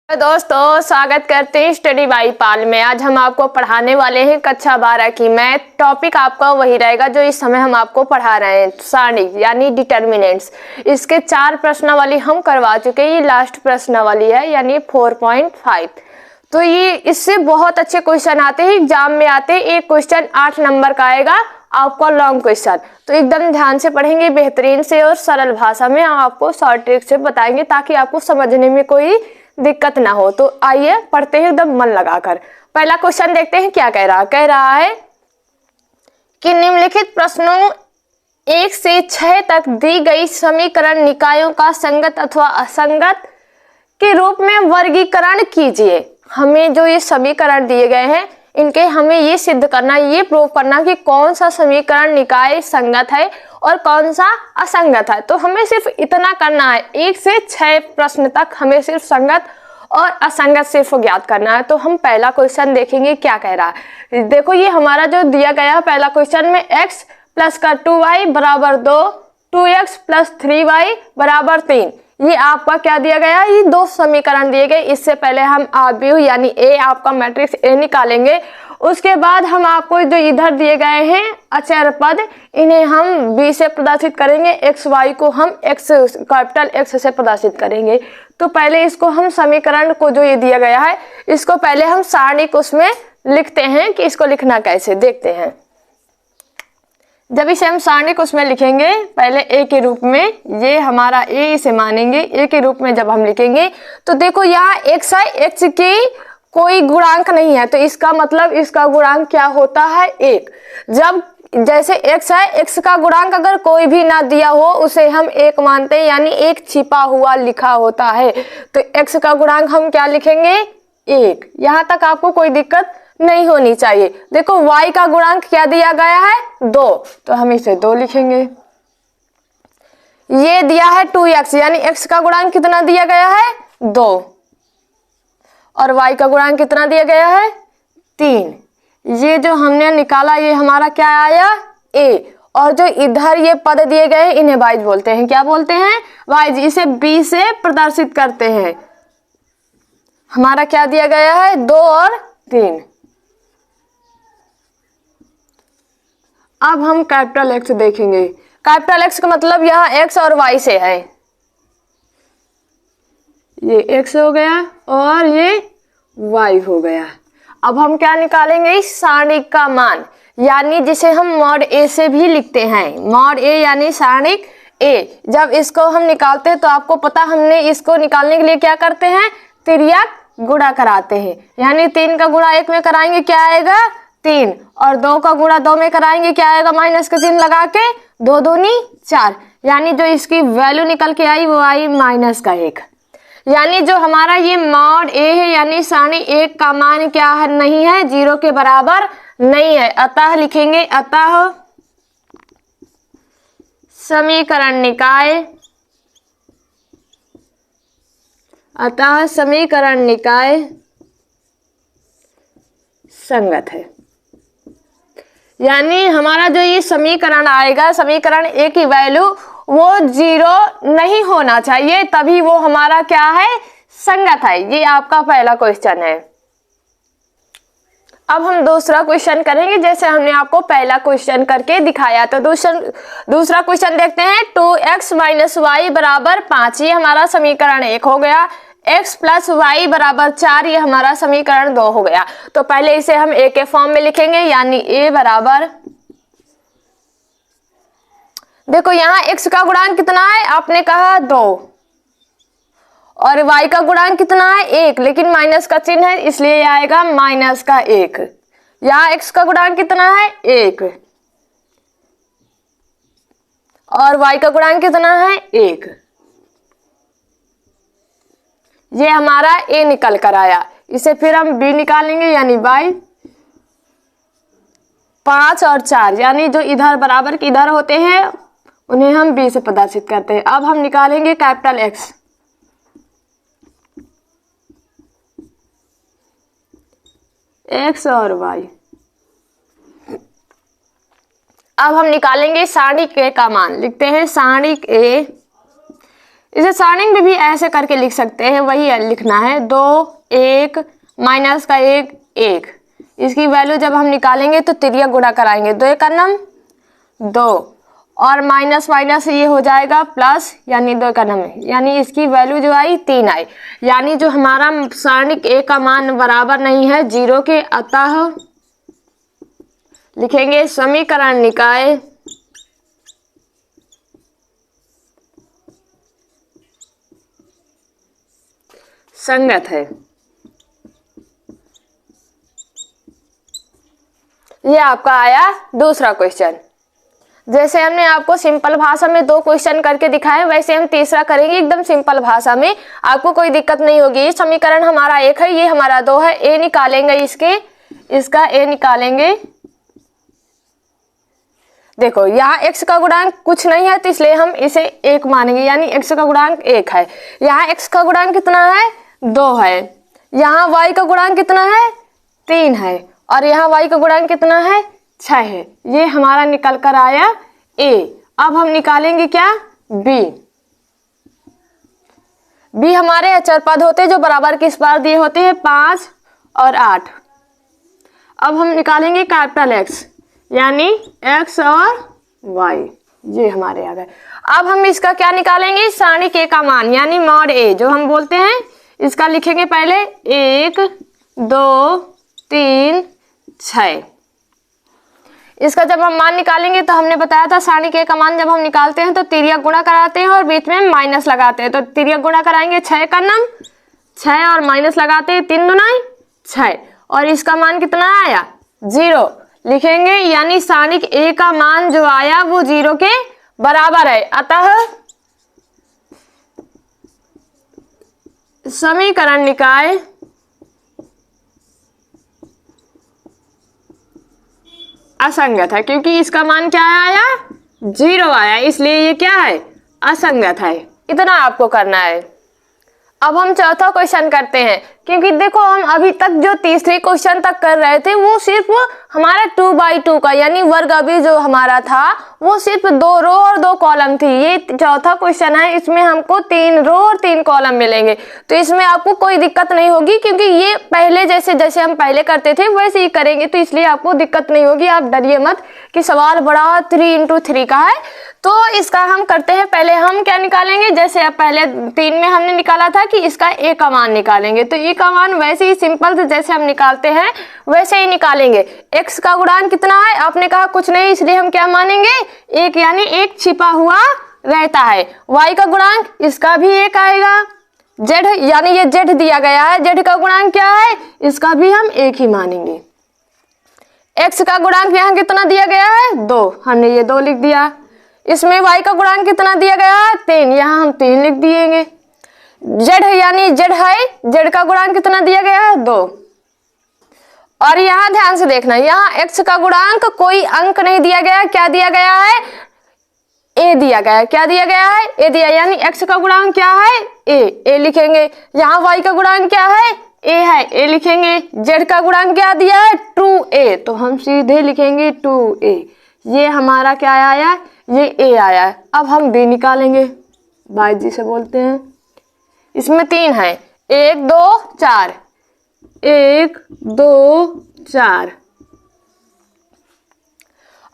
तो दोस्तों स्वागत करते हैं स्टडी बाई पाल में। आज हम आपको पढ़ाने वाले हैं कक्षा 12 की मैथ। टॉपिक आपका वही रहेगा जो इस समय हम आपको पढ़ा रहे हैं, सारणी यानी डिटर्मिनेंट्स। इसके 4 प्रश्नावली हम करवा चुके हैं, ये लास्ट प्रश्नावली है यानी 4.5। तो ये इससे बहुत अच्छे क्वेश्चन आते हैं, एग्जाम में आते हैं। एक क्वेश्चन 8 नंबर का आएगा आपका लॉन्ग क्वेश्चन, तो एकदम ध्यान से पढ़ेंगे, बेहतरीन से और सरल भाषा में आपको शॉर्ट ट्रिक से बताएंगे ताकि आपको समझने में कोई दिक्कत ना हो। तो आइए पढ़ते हैं एकदम मन लगाकर। पहला क्वेश्चन देखते हैं क्या कह रहा है कि निम्नलिखित प्रश्नों 1 से 6 तक दी गई समीकरण निकायों का संगत अथवा असंगत के रूप में वर्गीकरण कीजिए। हमें जो ये समीकरण दिए गए हैं इनके हमें ये सिद्ध करना, ये प्रूव करना कि कौन सा समीकरण निकाय संगत है और कौन सा असंगत है। तो हमें सिर्फ इतना करना है, 1 से 6 प्रश्न तक हमें सिर्फ संगत और असंगत सिर्फ ज्ञात करना है। तो हम पहला क्वेश्चन देखेंगे क्या कह रहा है। देखो ये हमारा जो दिया गया है पहला क्वेश्चन में x प्लस का 2y बराबर 2, 2x प्लस 3y बराबर 3, ये आपका क्या दिया गया है, ये 2 समीकरण दिए गए। इससे पहले हम आव्यूह यानी ए आपका मैट्रिक्स ए निकालेंगे। उसके बाद हम आपको जो इधर दिए गए हैं अचर पद, इन्हें हम b से प्रदर्शित करेंगे, एक्स वाई को हम x कैपिटल X से प्रदर्शित करेंगे। तो पहले इसको हम समीकरण को जो ये दिया गया है इसको पहले हम सारणिक उसमें लिखते हैं कि इसको लिखना कैसे, देखते हैं। जब इसे हम सारणिक उसमें लिखेंगे पहले ए के रूप में, ये हमारा ए, इसे मानेंगे ए के रूप में जब हम लिखेंगे तो देखो यहाँ x है, x की कोई गुणांक नहीं है तो इसका मतलब इसका गुणांक क्या होता है 1। जब जैसे x है, x का गुणांक अगर कोई भी ना दिया हो उसे हम 1 मानते हैं, यानी 1 छिपा हुआ लिखा होता है। तो x का गुणांक हम क्या लिखेंगे 1। यहाँ तक आपको कोई दिक्कत नहीं होनी चाहिए। देखो y का गुणांक क्या दिया गया है 2, तो हम इसे 2 लिखेंगे। ये दिया है 2x यानी x का गुणांक कितना दिया गया है 2, और y का गुणांक कितना दिया गया है 3। ये जो हमने निकाला ये हमारा क्या आया a, और जो इधर ये पद दिए गए हैं इन्हें वाइज बोलते हैं। क्या बोलते हैं वाइज। इसे b से प्रदर्शित करते हैं। हमारा क्या दिया गया है 2 और 3। अब हम कैपिटल X देखेंगे। कैपिटल X का मतलब यहाँ x और y से है, ये x हो गया और ये y हो गया। अब हम क्या निकालेंगे इस सारणिक का मान, यानी जिसे हम मॉड a से भी लिखते हैं, मॉड a यानी सारणिक a। जब इसको हम निकालते हैं तो आपको पता हमने इसको निकालने के लिए क्या करते हैं, तिर्यक गुणा कराते हैं। यानी 3 का गुणा 1 में कराएंगे क्या आएगा 3, और 2 का गुणा 2 में कराएंगे क्या आएगा, माइनस का चिन्ह लगा के 2 दूनी 4, यानी जो इसकी वैल्यू निकल के आई वो आई माइनस का 1। यानी जो हमारा ये मॉड ए है यानी सारणी 1 का मान क्या है, नहीं है, 0 के बराबर नहीं है। अतः लिखेंगे अतः समीकरण निकाय, अतः समीकरण निकाय संगत है। यानी हमारा जो ये समीकरण आएगा, समीकरण ए की वैल्यू वो 0 नहीं होना चाहिए, तभी वो हमारा क्या है संगत है। ये आपका पहला क्वेश्चन है। अब हम दूसरा क्वेश्चन करेंगे जैसे हमने आपको पहला क्वेश्चन करके दिखाया। तो दूसरा क्वेश्चन देखते हैं। 2x माइनस वाई बराबर 5, ये हमारा समीकरण 1 हो गया। x प्लस वाई बराबर 4, ये हमारा समीकरण 2 हो गया। तो पहले इसे हम a के फॉर्म में लिखेंगे, यानी a बराबर, देखो यहाँ x का गुणांक कितना है, आपने कहा 2, और y का गुणांक कितना है 1, लेकिन माइनस का चिन्ह है इसलिए आएगा माइनस का 1। यहाँ x का गुणांक कितना है 1, और y का गुणांक कितना है 1। ये हमारा a निकल कर आया। इसे फिर हम b निकालेंगे यानी y, 5 और 4, यानी जो इधर बराबर के इधर होते हैं उन्हें हम b से प्रदर्शित करते हैं। अब हम निकालेंगे कैपिटल X, x और y। अब हम निकालेंगे सारणिक a का मान, लिखते हैं सारणिक a इसे सारणी में भी ऐसे करके लिख सकते हैं, वही लिखना है 2 1 माइनस का 1 1। इसकी वैल्यू जब हम निकालेंगे तो तिर्यक गुणा कराएंगे, 2 एक नम 2 और माइनस माइनस ये हो जाएगा प्लस, यानी 2 का नम, यानी इसकी वैल्यू जो आई 3 आई। यानी जो हमारा सारणी ए का मान बराबर नहीं है 0 के, अतः लिखेंगे समीकरण निकाय संगत है। ये आपका आया दूसरा क्वेश्चन। जैसे हमने आपको सिंपल भाषा में 2 क्वेश्चन करके दिखाए, वैसे हम तीसरा करेंगे एकदम सिंपल भाषा में, आपको कोई दिक्कत नहीं होगी। ये समीकरण हमारा 1 है, ये हमारा 2 है, ए निकालेंगे इसका ए निकालेंगे। देखो यहाँ x का गुणांक कुछ नहीं है तो इसलिए हम इसे 1 मानेंगे, यानी x का गुणांक 1 है। यहाँ x का गुणांक कितना है 2 है। यहाँ y का गुणांक कितना है 3 है और यहाँ y का गुणांक कितना है 6 है। ये हमारा निकल कर आया a। अब हम निकालेंगे क्या b हमारे अचर पद होते हैं जो बराबर किस बार दिए होते हैं 5 और 8। अब हम निकालेंगे कैपिटल X यानी x और y, ये हमारे आ गए। अब हम इसका क्या निकालेंगे सारणी के का मान, यानी मॉड a जो हम बोलते हैं, इसका लिखेंगे पहले 1 2 3 6। इसका जब हम मान निकालेंगे तो हमने बताया था सारणी के का मान जब हम निकालते हैं तो तिर्यक गुणा कराते हैं और बीच में माइनस लगाते हैं। तो तिर्यक गुणा कराएंगे 6 का नम 6 और माइनस लगाते हैं 3 दूनी 6 और इसका मान कितना आया 0 लिखेंगे, यानी सारणी ए का मान जो आया वो 0 के बराबर है। अतः समीकरण निकाय असंगत है, क्योंकि इसका मान क्या आया 0 आया, इसलिए ये क्या है असंगत है। इतना आपको करना है। अब हम चौथा क्वेश्चन करते हैं, क्योंकि देखो हम अभी तक जो तीसरे क्वेश्चन तक कर रहे थे वो सिर्फ हमारा 2x2 का यानी वर्ग अभी जो हमारा था वो सिर्फ 2 रो और 2 कॉलम थी। ये चौथा क्वेश्चन है, इसमें हमको 3 रो और 3 कॉलम मिलेंगे। तो इसमें आपको कोई दिक्कत नहीं होगी, क्योंकि ये पहले जैसे हम पहले करते थे वैसे ही करेंगे, तो इसलिए आपको दिक्कत नहीं होगी। आप डरिए मत कि सवाल बड़ा 3 × 3 का है। तो इसका हम करते हैं, पहले हम क्या निकालेंगे, जैसे अब पहले 3 में हमने निकाला था कि इसका ए का मान निकालेंगे, तो ए का मान वैसे ही सिंपल से जैसे हम निकालते हैं वैसे ही निकालेंगे। x का गुणांक कितना है, आपने कहा कुछ नहीं, इसलिए हम क्या मानेंगे 1, यानी 1 छिपा हुआ रहता है। y का गुणांक इसका भी 1 आएगा। z यानी ये z दिया गया है, z का गुणांक क्या है, इसका भी हम 1 ही मानेंगे। x का गुणांक यहाँ कितना दिया गया है 2, हमने ये 2 लिख दिया। इसमें y का गुणांक कितना दिया गया है 3, यहाँ हम 3 लिख दिएंगे। z यानी z है, z का गुणांक कितना दिया गया है 2। और यहाँ ध्यान से देखना, यहाँ x का गुणांक कोई अंक नहीं दिया गया, क्या दिया गया है a दिया गया है। क्या दिया गया है a दिया, यानी x का गुणांक क्या है a लिखेंगे। यहाँ y का गुणांक क्या है a है, a लिखेंगे। z का गुणांक क्या दिया है 2a, तो हम सीधे लिखेंगे 2a। ये हमारा क्या आया, ये a आया है। अब हम b निकालेंगे, भाई जी से बोलते हैं। इसमें 3 है, 1 2 4, 1 2 4।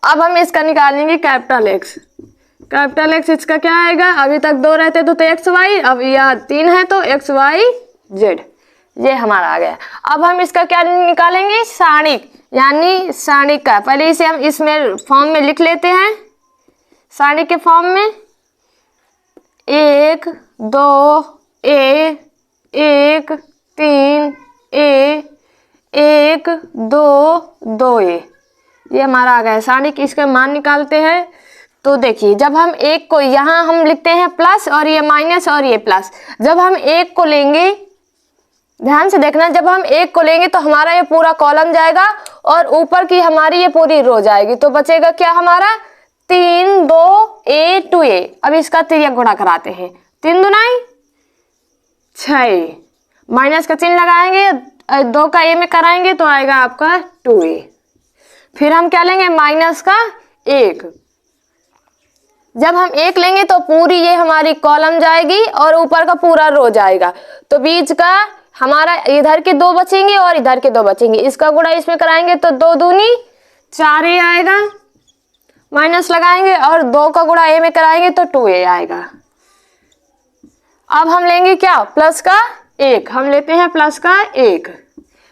अब हम इसका निकालेंगे कैपिटल X। कैपिटल X इसका क्या आएगा, अभी तक 2 रहते तो x y, अब यह 3 है तो x y z, ये हमारा आ गया। अब हम इसका क्या निकालेंगे सारणिक, यानी सारणिक का। पहले इसे हम इसमें फॉर्म में लिख लेते हैं, सारणिक के फॉर्म में 1 2 a 1 3 a 1 2 2a, ये हमारा आ गया सारणिक। इसके मान निकालते हैं तो देखिए, जब हम 1 को यहाँ हम लिखते हैं प्लस और ये माइनस और ये प्लस। जब हम 1 को लेंगे, ध्यान से देखना, जब हम 1 को लेंगे तो हमारा ये पूरा कॉलम जाएगा और ऊपर की हमारी ये पूरी रो जाएगी, तो बचेगा क्या हमारा 3 2 a 2a। अब इसका तिर्यक गुणा कराते हैं, 3 दूनी 6, माइनस का चिन्ह लगाएंगे, 2 का a में कराएंगे तो आएगा आपका 2a। फिर हम क्या लेंगे माइनस का 1, जब हम 1 लेंगे तो पूरी ये हमारी कॉलम जाएगी और ऊपर का पूरा रो जाएगा, तो बीच का हमारा इधर के 2 बचेंगे और इधर के 2 बचेंगे। इसका गुणा इसमें कराएंगे तो 2 दूनी 4a आएगा, माइनस लगाएंगे और 2 का गुणा a में कराएंगे तो 2a आएगा। अब हम लेंगे क्या, प्लस का 1, हम लेते हैं प्लस का 1।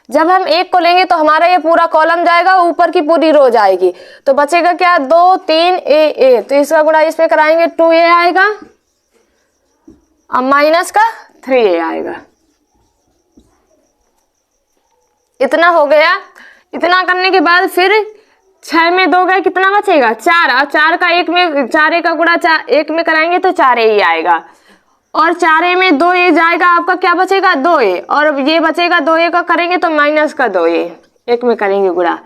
जब हम 1 को लेंगे तो हमारा ये पूरा कॉलम जाएगा, ऊपर की पूरी रो जाएगी, तो बचेगा क्या 2 3 a, तो इसका गुणा इसमें कराएंगे 2a आएगा, अब माइनस का 3a आएगा। इतना हो गया। इतना करने के बाद फिर 6 में 2 गए, कितना बचेगा 4, और 4 का 1 में 4a का गुणा 1 में कराएंगे तो 4a ही आएगा, और 4a में 2a जाएगा, आपका क्या बचेगा 2a, और ये बचेगा 2a का करेंगे तो माइनस का 2a, 1 में करेंगे गुणा,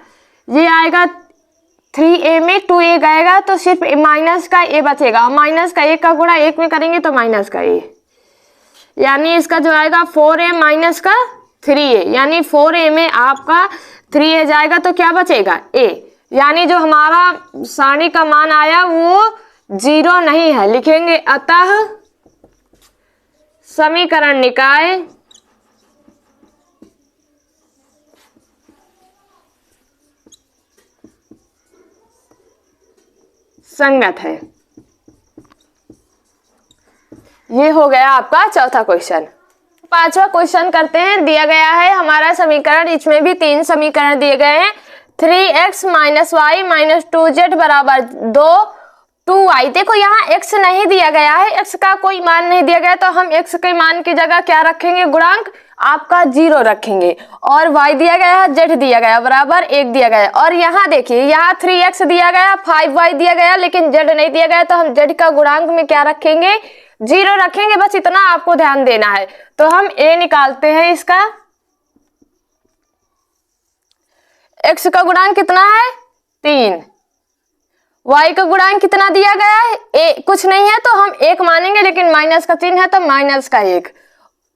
ये आएगा 3a में 2a गएगा तो सिर्फ माइनस का a बचेगा, माइनस का 1 का गुणा 1 में करेंगे तो माइनस का a, यानी इसका जो आएगा 4a माइनस का 3a, यानी 4a में आपका 3a जाएगा तो क्या बचेगा a, यानी जो हमारा सारणी का मान आया वो 0 नहीं है, लिखेंगे अतः समीकरण निकाय संगत है। ये हो गया आपका चौथा क्वेश्चन। पांचवा क्वेश्चन करते हैं। दिया गया है हमारा समीकरण, इसमें भी 3 समीकरण दिए गए हैं। 3x minus Y minus 2z बराबर 2y। देखो यहाँ x नहीं दिया गया है, x का कोई मान नहीं दिया गया, तो हम x के मान की जगह क्या रखेंगे, गुणांक आपका 0 रखेंगे, और y दिया गया है, z दिया गया बराबर 1 दिया गया। और यहाँ देखिए, यहाँ 3x दिया गया, 5y दिया गया, लेकिन z नहीं दिया गया, तो हम z का गुणांक में क्या रखेंगे, 0 रखेंगे। बस इतना आपको ध्यान देना है। तो हम a निकालते हैं इसका। x का गुणांक कितना है 3, y का गुणांक कितना दिया गया है कुछ नहीं है तो हम 1 मानेंगे, लेकिन माइनस का चिन्ह है तो माइनस का 1।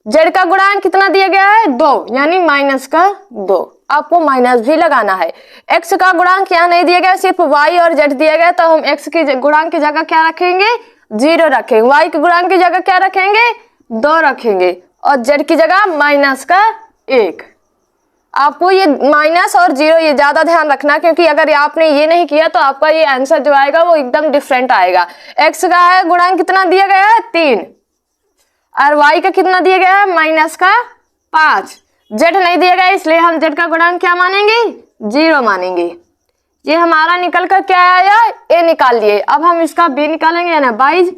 z का गुणांक कितना दिया गया है 2, यानी माइनस का 2, आपको माइनस भी लगाना है। x का गुणांक यहाँ नहीं दिया गया, सिर्फ y और z दिया गया, तो हम x की गुणांक की जगह क्या रखेंगे 0 रखेंगे, y के गुणांक की जगह क्या रखेंगे 2 रखेंगे, और z की जगह माइनस का 1। आपको ये माइनस और 0 ये ज्यादा ध्यान रखना, क्योंकि अगर आपने ये नहीं किया तो आपका ये आंसर जो आएगा वो एकदम डिफरेंट आएगा। x का है गुणांक कितना दिया गया है 3, और y का कितना दिया गया है माइनस का 5। z नहीं दिया गया, इसलिए हम z का गुणांक क्या मानेंगे 0 मानेंगे। ये हमारा निकल कर क्या आया a निकाल लिए। अब हम इसका b निकालेंगे, यानी 22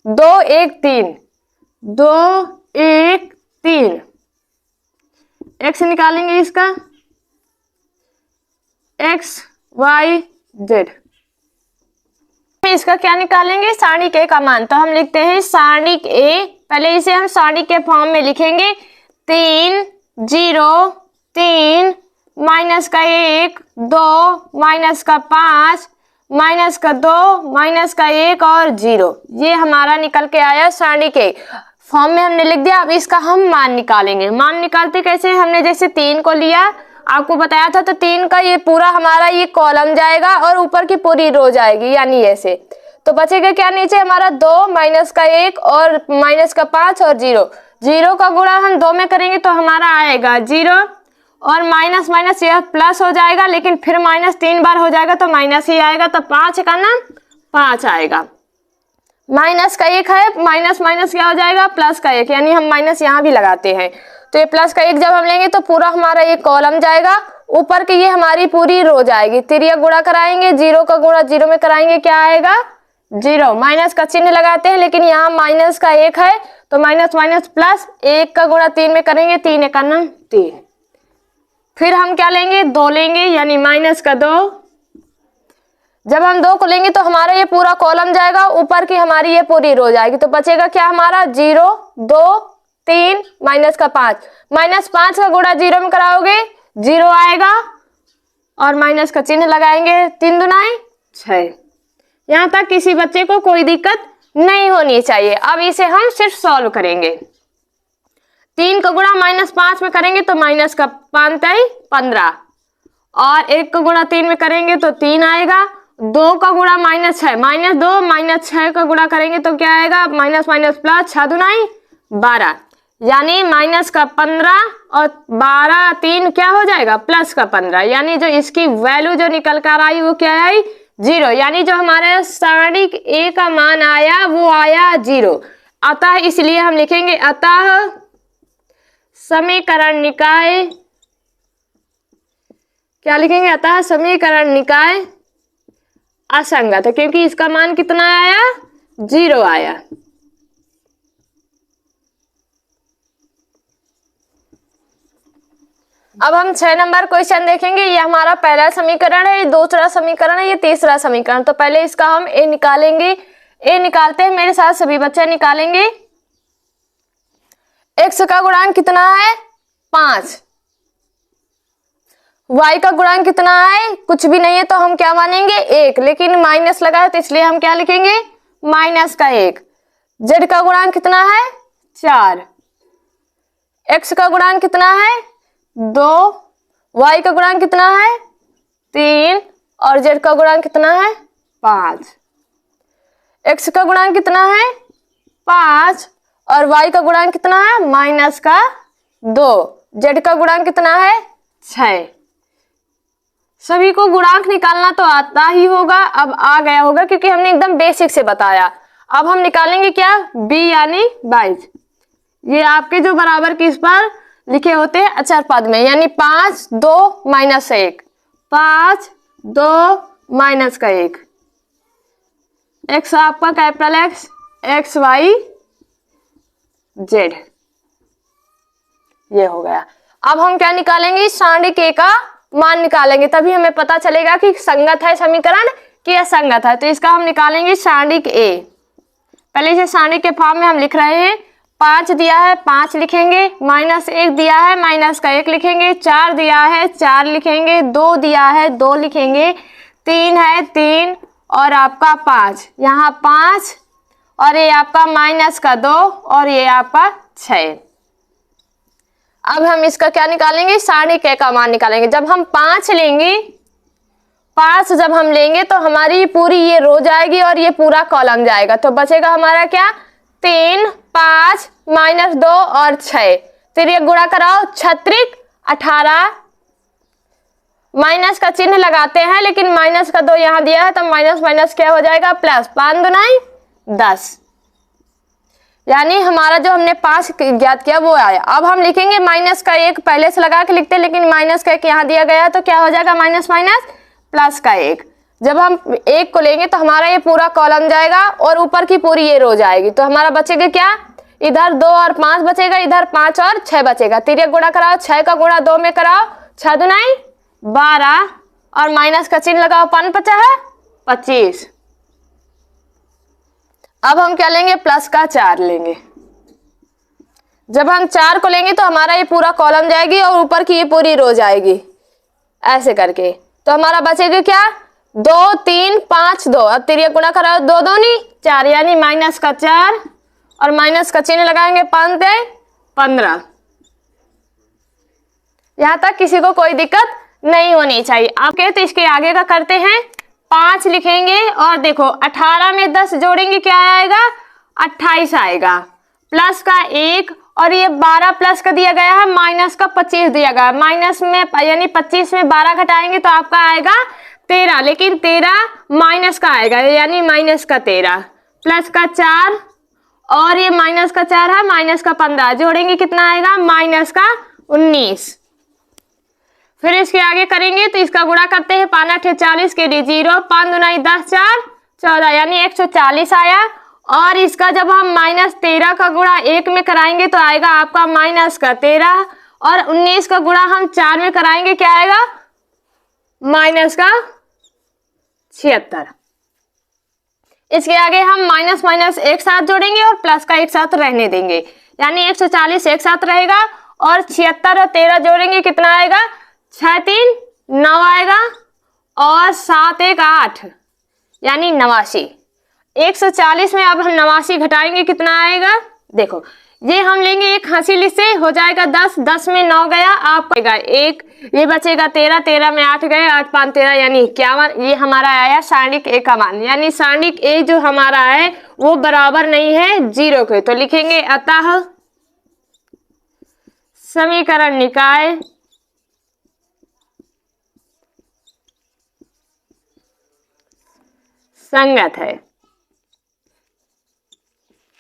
2 1 3 2 1 3। x निकालेंगे इसका x y z। इसका क्या निकालेंगे सारणिक a का मान। तो हम लिखते हैं सारणिक a, पहले इसे हम सारणिक के फॉर्म में लिखेंगे 3 0 3 माइनस का 1 2 माइनस का 5 माइनस का 2 माइनस का 1 और 0। ये हमारा निकल के आया सारणिक a फॉर्म में हमने लिख दिया। अब इसका हम मान निकालेंगे। मान निकालते कैसे, हमने जैसे 3 को लिया, आपको बताया था, तो 3 का ये पूरा हमारा ये कॉलम जाएगा और ऊपर की पूरी रो जाएगी, यानी ऐसे। तो बचेगा क्या नीचे हमारा 2 माइनस का 1 और माइनस का 5 और 0। 0 का गुणा हम 2 में करेंगे तो हमारा आएगा 0, और माइनस माइनस यह प्लस हो जाएगा, लेकिन फिर माइनस 3 बार हो जाएगा तो माइनस ही आएगा, तो 5 का ना 5 आएगा। माइनस का 1 है, माइनस माइनस क्या हो जाएगा प्लस का 1, यानी हम माइनस यहाँ भी लगाते हैं। तो ये प्लस का 1 जब हम लेंगे तो पूरा हमारा ये कॉलम जाएगा, ऊपर की ये हमारी पूरी रो जाएगी। तिरिया गुणा कराएंगे, 0 का गुणा 0 में कराएंगे, क्या आएगा 0। माइनस का चिन्ह लगाते हैं, लेकिन यहाँ माइनस का 1 है तो माइनस माइनस प्लस, 1 का गुणा 3 में करेंगे, 3 1 3। फिर हम क्या लेंगे 2 लेंगे, यानी माइनस का 2। जब हम 2 को लेंगे तो हमारा ये पूरा कॉलम जाएगा, ऊपर की हमारी ये पूरी रो जाएगी। तो बचेगा क्या हमारा 0 2 3 माइनस का 5। माइनस 5 का गुणा 0 में कराओगे 0 आएगा, और माइनस का चिन्ह लगाएंगे, 3 दूनाए 6। यहाँ तक किसी बच्चे को कोई दिक्कत नहीं होनी चाहिए। अब इसे हम सिर्फ सॉल्व करेंगे। 3 का गुणा माइनस 5 में करेंगे तो माइनस का 5 15, और 1 का गुणा 3 में करेंगे तो 3 आएगा, 2 का गुणा -6, -2 -6 का गुणा करेंगे तो क्या आएगा, माइनस माइनस प्लस, 6 दूनी 12, यानी माइनस का 15 और 12 3 क्या हो जाएगा, प्लस का 15, यानी जो इसकी वैल्यू जो निकल कर आई वो क्या आई, 0, यानी जो हमारे सारणिक ए का मान आया वो आया 0। अतः इसलिए हम लिखेंगे अतः समीकरण निकाय, क्या लिखेंगे, अतः समीकरण निकाय असंगत है, क्योंकि इसका मान कितना आया, 0 आया। अब हम 6 नंबर क्वेश्चन देखेंगे। ये हमारा पहला समीकरण है, ये दूसरा समीकरण है, ये तीसरा समीकरण। तो पहले इसका हम ए निकालेंगे। ए निकालते हैं, मेरे साथ सभी बच्चे निकालेंगे। x का गुणांक कितना है, 5, y का गुणांक कितना है, कुछ भी नहीं है तो हम क्या मानेंगे, 1, लेकिन माइनस लगा है तो इसलिए हम क्या लिखेंगे, माइनस का 1। z का गुणांक कितना है, 4, x का गुणांक कितना है, 2, y का गुणांक कितना है, 3 और z का गुणांक कितना है, 5। x का गुणांक कितना है, 5 और y का गुणांक कितना है, माइनस का 2, z का गुणांक कितना है, 6। सभी को गुणांक निकालना तो आता ही होगा, अब आ गया होगा क्योंकि हमने एकदम बेसिक से बताया। अब हम निकालेंगे क्या, b यानी 22। ये आपके जो बराबर की इस पर लिखे होते हैं अचर पद में, यानी 5 2 -1, 5 2 माइनस का 1, x आपका capital X, x y z, ये हो गया। अब हम क्या निकालेंगे, सारणिक ए का मान निकालेंगे, तभी हमें पता चलेगा कि संगत है समीकरण कि असंगत है। तो इसका हम निकालेंगे सारणिक ए। पहले इसे सारणिक के फॉर्म में हम लिख रहे हैं। 5 दिया है 5 लिखेंगे, -1 दिया है माइनस का 1 लिखेंगे, 4 दिया है 4 लिखेंगे, 2 दिया है 2 लिखेंगे, 3 है 3 और आपका 5, यहाँ 5 और ये आपका माइनस का 2 और ये आपका 6। अब हम इसका क्या निकालेंगे, सारणिक ए का मान निकालेंगे। जब हम 5 लेंगे, 5 जब हम लेंगे तो हमारी पूरी ये रो जाएगी और ये पूरा कॉलम जाएगा, तो बचेगा हमारा क्या, 3 5 -2 और 6। फिर ये गुणा कराओ, 36 18, माइनस का चिन्ह लगाते हैं लेकिन माइनस का 2 यहाँ दिया है तो माइनस माइनस क्या हो जाएगा, प्लस, 5 दूनी 10, यानी हमारा जो हमने 5 ज्ञात किया वो आया। अब हम लिखेंगे माइनस का 1, पहले से लगा के लिखते हैं लेकिन माइनस का 1 यहाँ दिया गया तो क्या हो जाएगा, माइनस माइनस प्लस का 1। जब हम 1 को लेंगे तो हमारा ये पूरा कॉलम जाएगा और ऊपर की पूरी ये रो जाएगी, तो हमारा बचेगा क्या, इधर 2 और 5 बचेगा, इधर 5 और 6 बचेगा। तिर्यक गुणा कराओ, 6 का गुणा 2 में कराओ, 6 दूनी 12 और माइनस का चिन्ह लगाओ, 5 बचा है 25। अब हम क्या लेंगे, प्लस का 4 लेंगे। जब हम 4 को लेंगे तो हमारा ये पूरा कॉलम जाएगी और ऊपर की ये पूरी रो जाएगी, ऐसे करके। तो हमारा बचेगा क्या, 2 3 5 2। अब तिर्यक गुणा कराओ, 2 दूनी 4, यानी माइनस का 4 और माइनस का चिन्ह लगाएंगे, 5 दे 15। यहां तक किसी को कोई दिक्कत नहीं होनी चाहिए। आप कहते इसके आगे का करते हैं, 5 लिखेंगे और देखो 18 में 10 जोड़ेंगे क्या आएगा, 28 आएगा, प्लस का 1 और ये 12 प्लस का दिया गया है, माइनस का 25 दिया गया, माइनस में यानी 25 में 12 घटाएंगे तो आपका आएगा 13, लेकिन 13 माइनस का आएगा यानी माइनस का 13, प्लस का 4 और ये माइनस का 4 है, माइनस का 15 जोड़ेंगे कितना आएगा, माइनस का 19। फिर इसके आगे करेंगे तो इसका गुणा करते हैं, 5 8 40 के लिए 0, 5 दूनी 10 4 14, यानी 140 आया। और इसका जब हम -13 का गुणा 1 में कराएंगे तो आएगा आपका माइनस का 13 और 19 का गुणा हम 4 में कराएंगे क्या आएगा, माइनस का 76। इसके आगे हम माइनस माइनस एक साथ जोड़ेंगे और प्लस का एक साथ रहने देंगे, यानी 140 एक साथ रहेगा और 76 और 13 जोड़ेंगे कितना आएगा, 6 3 9 आएगा और 7 1 8, यानी 89। 140 में अब हम 89 घटाएंगे कितना आएगा, देखो ये हम लेंगे एक हासिल से, हो जाएगा 10, 10 में 9 गया, आपका 1, ये बचेगा 13, 13 में 8 गए, 8 5 13 यानी 51। ये हमारा आया सारणिक ए का मान, यानी सारणिक ए जो हमारा है वो बराबर नहीं है 0 के। तो लिखेंगे अतः समीकरण निकाय संगत है।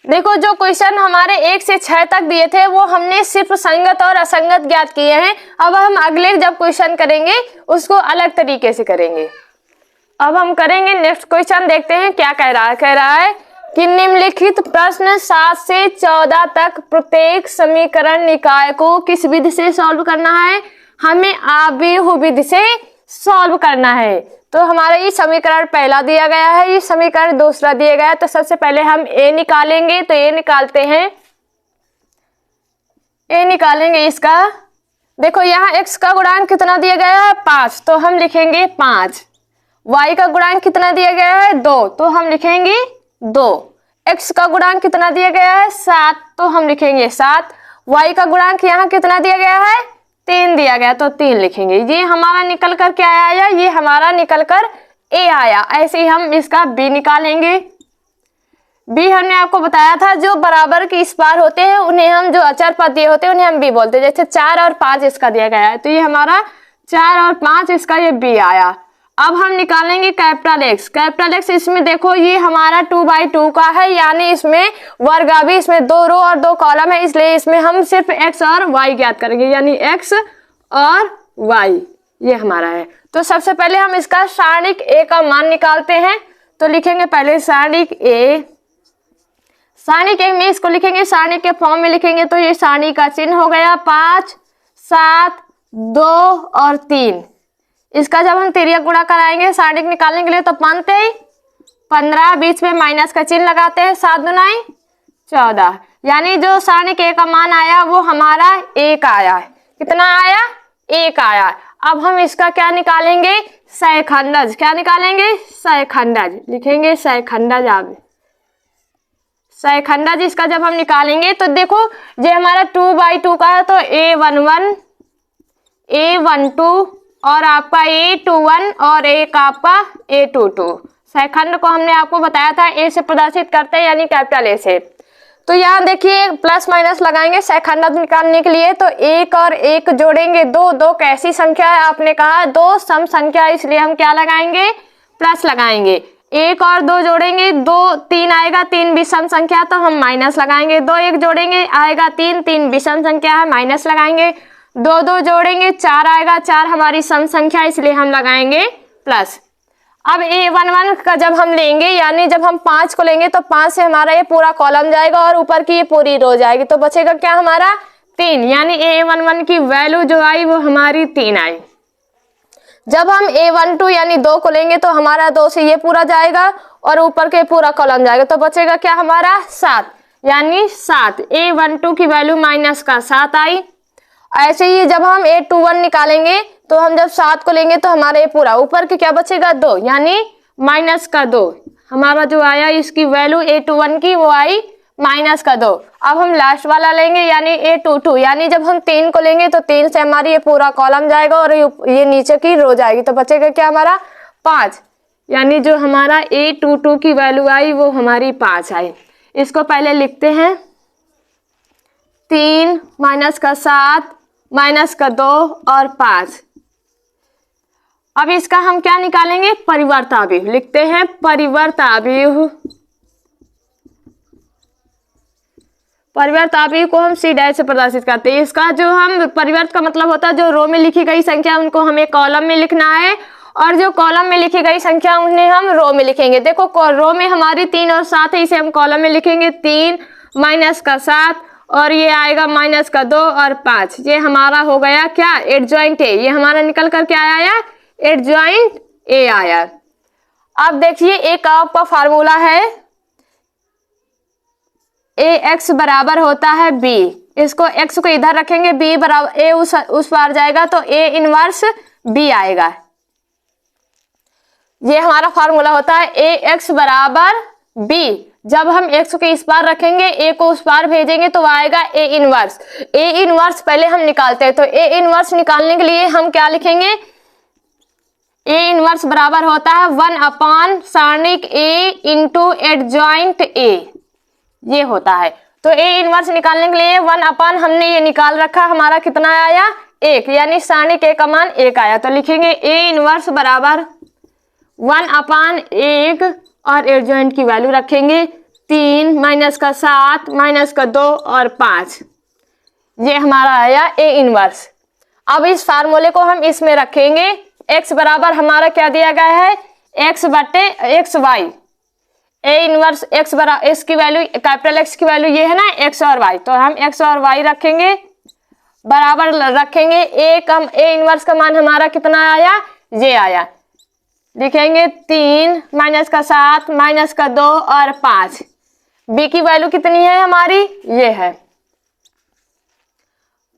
देखो जो क्वेश्चन हमारे 1 से 6 तक दिए थे वो हमने सिर्फ संगत और असंगत ज्ञात किए हैं। अब हम अगले जब क्वेश्चन करेंगे उसको अलग तरीके से करेंगे। अब हम करेंगे नेक्स्ट क्वेश्चन, देखते हैं क्या कह रहा है। कह रहा है कि निम्नलिखित प्रश्न 7 से 14 तक प्रत्येक समीकरण निकाय को किस विधि से सॉल्व करना है? हमें आव्यूह विधि से सॉल्व करना है। तो हमारा ये समीकरण पहला दिया गया है, ये समीकरण दूसरा दिया गया है। तो सबसे पहले हम ए निकालेंगे, तो ए निकालते हैं। ए निकालेंगे इसका, देखो यहाँ x का गुणांक कितना दिया गया है 5, तो हम लिखेंगे 5। y का गुणांक कितना दिया गया है 2, तो हम लिखेंगे 2। x का गुणांक कितना दिया गया है 7, तो हम लिखेंगे 7। y का गुणांक यहाँ कितना दिया गया है 3 दिया गया, तो 3 लिखेंगे। ये हमारा निकल कर क्या आया? ये हमारा निकल कर ए आया। ऐसे ही हम इसका बी निकालेंगे। बी हमने आपको बताया था जो बराबर के इस पार होते हैं उन्हें हम, जो अचर पद दिए होते हैं उन्हें हम बी बोलते हैं। जैसे 4 और 5 इसका दिया गया है, तो ये हमारा 4 और 5 इसका ये बी आया। अब हम निकालेंगे कैपिटल एक्स। कैपिटल एक्स इसमें देखो ये हमारा 2/2 का है, यानी इसमें वर्गावी, इसमें 2 रो और 2 कॉलम है, इसलिए इसमें हम सिर्फ एक्स और वाई ज्ञात करेंगे, यानी एक्स और वाई ये हमारा है। तो सबसे पहले हम इसका सारणिक ए का मान निकालते हैं। तो लिखेंगे पहले सारणिक ए। सारणिक ए में इसको लिखेंगे सारणिक के फॉर्म में लिखेंगे, तो ये सारणी का चिन्ह हो गया 5, 7, 2 और 3। इसका जब हम तिर्यक गुणा कराएंगे सारणिक निकालने के लिए, तो 15, बीच में माइनस का चिन्ह लगाते हैं, 7 दूनाई 14, यानी जो सारणिक ए का मान आया वो हमारा 1 आया। कितना आया? 1 आया। अब हम इसका क्या निकालेंगे? सहखंडज। क्या निकालेंगे? सहखंडज। लिखेंगे सहखंडज। आप सहखंडज इसका जब हम निकालेंगे तो देखो ये हमारा 2/2 का है, तो A11, A12 और आपका A21 और एक आपका A22। सहखंड को हमने आपको बताया था ए से प्रदर्शित करते हैं, यानी कैपिटल ए से। तो यहाँ देखिए प्लस माइनस लगाएंगे सहखंड निकालने के लिए, तो 1 और 1 जोड़ेंगे 2। 2 कैसी संख्या है? आपने कहा 2 सम संख्या, इसलिए हम क्या लगाएंगे? प्लस लगाएंगे। 1 और 2 जोड़ेंगे 2, 3 आएगा, 3 विषम संख्या, तो हम माइनस लगाएंगे। 2 1 जोड़ेंगे आएगा 3, 3 विषम संख्या है, माइनस लगाएंगे। 2 2 जोड़ेंगे 4 आएगा, 4 हमारी सम संख्या, इसलिए हम लगाएंगे प्लस। अब A11 का जब हम लेंगे, यानी जब हम 5 को लेंगे तो 5 से हमारा ये पूरा कॉलम जाएगा और ऊपर की ये पूरी रो जाएगी, तो बचेगा क्या हमारा? 3, यानी A11 की वैल्यू जो आई वो हमारी 3 आई। जब हम A12 यानी 2 को लेंगे तो हमारा 2 से ये पूरा जाएगा और ऊपर के पूरा कॉलम जाएगा, तो बचेगा क्या हमारा? 7, यानी 7। A12 की वैल्यू माइनस का 7 आई। ऐसे ही जब हम A21 निकालेंगे तो हम जब 7 को लेंगे तो हमारे पूरा ऊपर के क्या बचेगा? 2, यानी माइनस का 2 हमारा जो आया, इसकी वैल्यू A21 की वो आई माइनस का 2। अब हम लास्ट वाला लेंगे यानी A22, यानी जब हम 3 को लेंगे तो 3 से हमारी ये पूरा कॉलम जाएगा और ये नीचे की रो जाएगी, तो बचेगा क्या हमारा? 5, यानी जो हमारा A22 की वैल्यू आई वो हमारी 5 आई। इसको पहले लिखते हैं, 3 माइनस का 7 माइनस का 2 और 5। अब इसका हम क्या निकालेंगे? परिवर्त आव्यूह। लिखते हैं परिवर्त आव्यूह। परिवर्त आव्यूह को हम C डैश से प्रदर्शित करते हैं। इसका जो हम परिवर्त का मतलब होता है जो रो में लिखी गई संख्या उनको हमें कॉलम में लिखना है, और जो कॉलम में लिखी गई संख्या उन्हें हम रो में लिखेंगे। देखो रो में हमारी 3 और 7 है, इसे हम कॉलम में लिखेंगे। 3 माइनस का 7 और ये आएगा माइनस का 2 और 5। ये हमारा हो गया क्या? Adjoint A. ये हमारा निकल कर क्या आया? एडजॉइंट ए आया। अब देखिए एक आपका फार्मूला है, ax बराबर होता है b। इसको x को इधर रखेंगे, b बराबर a उस पार जाएगा, तो a इनवर्स b आएगा। ये हमारा फार्मूला होता है ax बराबर b, जब हम x को इस पार रखेंगे, a को उस पार भेजेंगे तो आएगा a इनवर्स। a इनवर्स पहले हम निकालते हैं, तो a इनवर्स निकालने के लिए हम क्या लिखेंगे, a इनवर्स बराबर होता है 1 अपॉन सारणिक a इंटू एडजॉइंट a, ये होता है। तो a इनवर्स निकालने के लिए 1 अपॉन हमने ये निकाल रखा, हमारा कितना आया 1, यानी सारणिक a का मान 1 आया। तो लिखेंगे a इनवर्स बराबर 1 अपॉन 1 और एडजॉइंट की वैल्यू रखेंगे 3 माइनस का 7 माइनस का 2 और 5, ये हमारा आया a इनवर्स। अब इस फार्मूले को हम इसमें रखेंगे, x बराबर हमारा क्या दिया गया है, x बटे x y, a inverse x बराबर x की वैल्यू, कैपिटल X की वैल्यू ये है ना x और y, तो हम x और y रखेंगे बराबर रखेंगे a इनवर्स का मान हमारा कितना आया, ये आया। लिखेंगे 3 माइनस का 7 माइनस का 2 और 5, b की वैल्यू कितनी है हमारी, ये है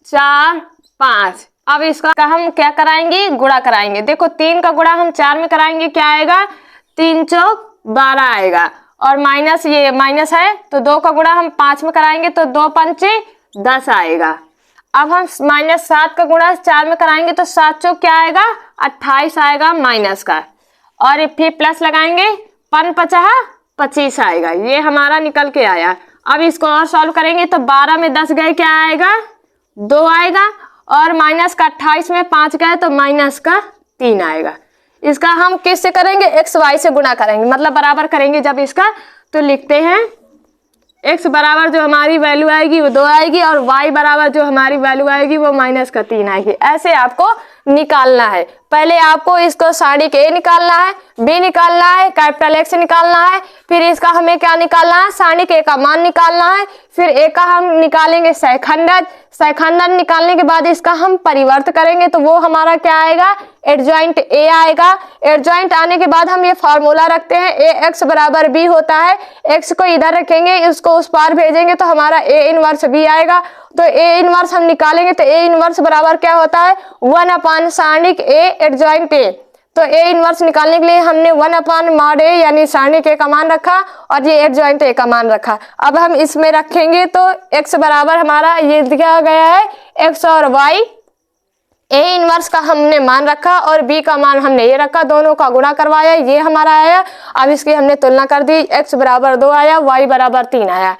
4 5। अब इसका हम क्या कराएंगे, गुणा कराएंगे। देखो 3 का गुणा हम 4 में कराएंगे, क्या आएगा 3 चौक 12 आएगा, और माइनस ये माइनस है तो 2 का गुणा हम 5 में कराएंगे तो 2 पंचे 10 आएगा। अब हम माइनस 7 का गुणा 4 में कराएंगे तो 7 चौक क्या आएगा 28 आएगा माइनस का, और फिर प्लस लगाएंगे 5 पचा 25 आएगा, ये हमारा निकल के आया। अब इसको और सॉल्व करेंगे तो 12 में 10 गए क्या आएगा 2 आएगा, और माइनस का 28 में 5 गए तो माइनस का 3 आएगा। इसका हम किससे करेंगे, एक्स वाई से गुणा करेंगे, मतलब बराबर करेंगे जब इसका। तो लिखते हैं x बराबर जो हमारी वैल्यू आएगी वो 2 आएगी, और y बराबर जो हमारी वैल्यू आएगी वो माइनस का 3 आएगी। ऐसे आपको निकालना है। पहले आपको इसको सारणिक a निकालना है, b निकालना है, कैपिटल X निकालना है, फिर इसका हमें क्या निकालना है, सारणिक a का मान निकालना है, फिर a का हम निकालेंगे सहखंडन, सहखंडन निकालने के बाद इसका हम परिवर्त करेंगे तो वो हमारा क्या आएगा, एडजॉइंट a आएगा। एडजॉइंट आने के बाद हम ये फार्मूला रखते हैं ax बराबर b होता है, x को इधर रखेंगे, इसको उस पार भेजेंगे तो हमारा a इनवर्स b आएगा। तो a इनवर्स हम निकालेंगे तो a इनवर्स बराबर क्या होता है 1 अपॉन सारणिक a एडजॉइंट a। तो a इनवर्स निकालने के लिए हमने 1 अपॉन मॉड a यानी सारणिक a का मान रखा, और ये एडजॉइंट a का मान रखा। अब हम इसमें रखेंगे तो x बराबर हमारा ये दिया गया है x और y, a इनवर्स का हमने मान रखा और b का मान हमने ये रखा, दोनों का गुणा करवाया, ये हमारा आया। अब इसकी हमने तुलना कर दी, x बराबर 2 आया, y बराबर 3 आया।